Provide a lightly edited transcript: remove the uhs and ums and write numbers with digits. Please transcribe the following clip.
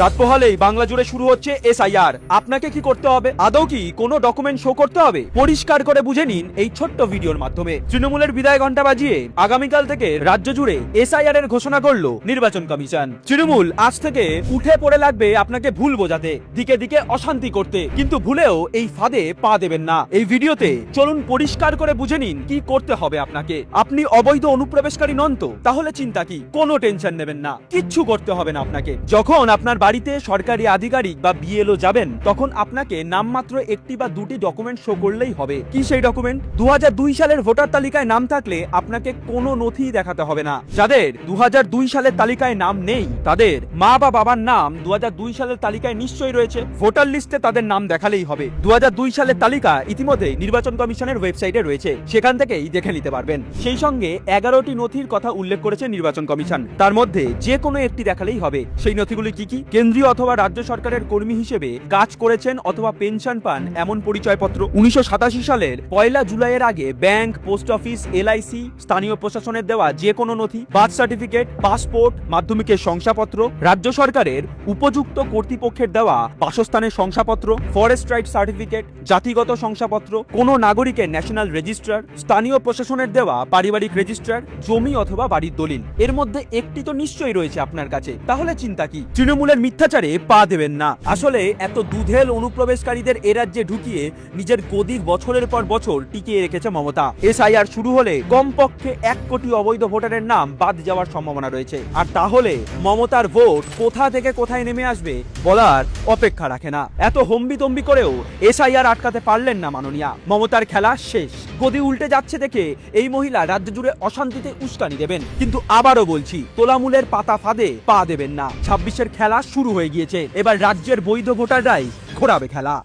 রাত পোহালেই বাংলা জুড়ে শুরু হচ্ছে এসআইআর। আপনাকে কি করতে হবে? আদৌ কি কোনো ডকুমেন্ট শো করতে হবে? পরিষ্কার করে বুঝে নিন এই ছোট্ট ভিডিওর মাধ্যমে। তৃণমূলের বিদায় ঘন্টা বাজিয়ে আগামীকাল থেকে রাজ্য জুড়ে এসআইআর এর ঘোষণা করলো নির্বাচন কমিশন। তৃণমূল আজ থেকে উঠে পড়ে লাগবে আপনাকে ভুল বোঝাতে, দিকে দিকে অশান্তি করতে, কিন্তু ভুলেও এই ফাঁদে পা দেবেন না। এই ভিডিওতে চলুন পরিষ্কার করে বুঝে নিন কি করতে হবে আপনাকে। আপনি অবৈধ অনুপ্রবেশকারী নন তো? তাহলে চিন্তা কি? কোনো টেনশন নেবেন না, কিচ্ছু করতে হবে না আপনাকে। যখন আপনার বাড়িতে সরকারি আধিকারিক বা বিএলও যাবেন, তখন আপনাকে নামমাত্র একটি বা দুটি ডকুমেন্ট শো করলেই হবে। কি সেই ডকুমেন্ট? 2002 সালের ভোটার তালিকায় নাম থাকলে আপনাকে কোনো নথি দেখাতে হবে না। যাদের 2002 সালের তালিকায় নাম নেই, তাদের মা বা বাবার নাম 2002 সালের তালিকায় নিশ্চয়ই রয়েছে। ভোটার লিস্টে তাদের নাম দেখালেই হবে। 2002 সালের তালিকা ইতিমধ্যে নির্বাচন কমিশনের ওয়েবসাইটে রয়েছে, সেখান থেকেই দেখে নিতে পারবেন। সেই সঙ্গে 11টি নথির কথা উল্লেখ করেছে নির্বাচন কমিশন। তার মধ্যে যে কোনো একটি দেখালেই হবে। সেই নথিগুলি কি কি? কেন্দ্রীয় অথবা রাজ্য সরকারের কর্মী হিসেবে কাজ করেছেন অথবা পেনশন পান এমন পরিচয়পত্র। 1987 সালের 1 জুলাইয়ের আগে ব্যাংক, পোস্ট অফিস, এলআইসি, স্থানীয় প্রশাসনের দেওয়া যে কোনো নথি, বার্থ সার্টিফিকেট, পাসপোর্ট, মাধ্যমিকের শংসাপত্র, রাজ্য সরকারের উপযুক্ত কর্তৃপক্ষের দেওয়া বাসস্থানের শংসাপত্র, ফরেস্ট রাইট সার্টিফিকেট, জাতিগত শংসাপত্র, কোনো নাগরিকের ন্যাশনাল রেজিস্ট্রার, স্থানীয় প্রশাসনের দেওয়া পারিবারিক রেজিস্ট্রার, জমি অথবা বাড়ির দলিল। এর মধ্যে একটি তো নিশ্চয়ই রয়েছে আপনার কাছে, তাহলে চিন্তা কি? তৃণমূলের মিথ্যাচারে পা দেবেন না। আসলে এত দুধেল অনুপ্রবেশকারীদের এ রাজ্যে ঢুকিয়ে নিজের গদি বছরের পর বছর টিকিয়ে রেখেছে মমতা। এসআইআর শুরু হলে কমপক্ষে 1 কোটি অবৈধ ভোটারের নাম বাদ যাওয়ার সম্ভাবনা রয়েছে। আর তাহলে মমতার ভোট কোথা থেকে কোথায় নেমে আসবে বলার অপেক্ষা রাখে না। এত হম্বিতম্বি করেও এসআইআর আটকাতে পারলেন না মাননীয়া। মমতার খেলা শেষ। গদি উল্টে যাচ্ছে দেখে এই মহিলা রাজ্য জুড়ে অশান্তিতে উস্কানি দেবেন। কিন্তু আবারও বলছি, তোলামূলের পাতা ফাঁদে পা দেবেন না। 26-এর খেলা শুরু হয়ে গিয়েছে। এবার রাজ্যের বৈধ ভোটাররাই ঘোরাবে খেলা।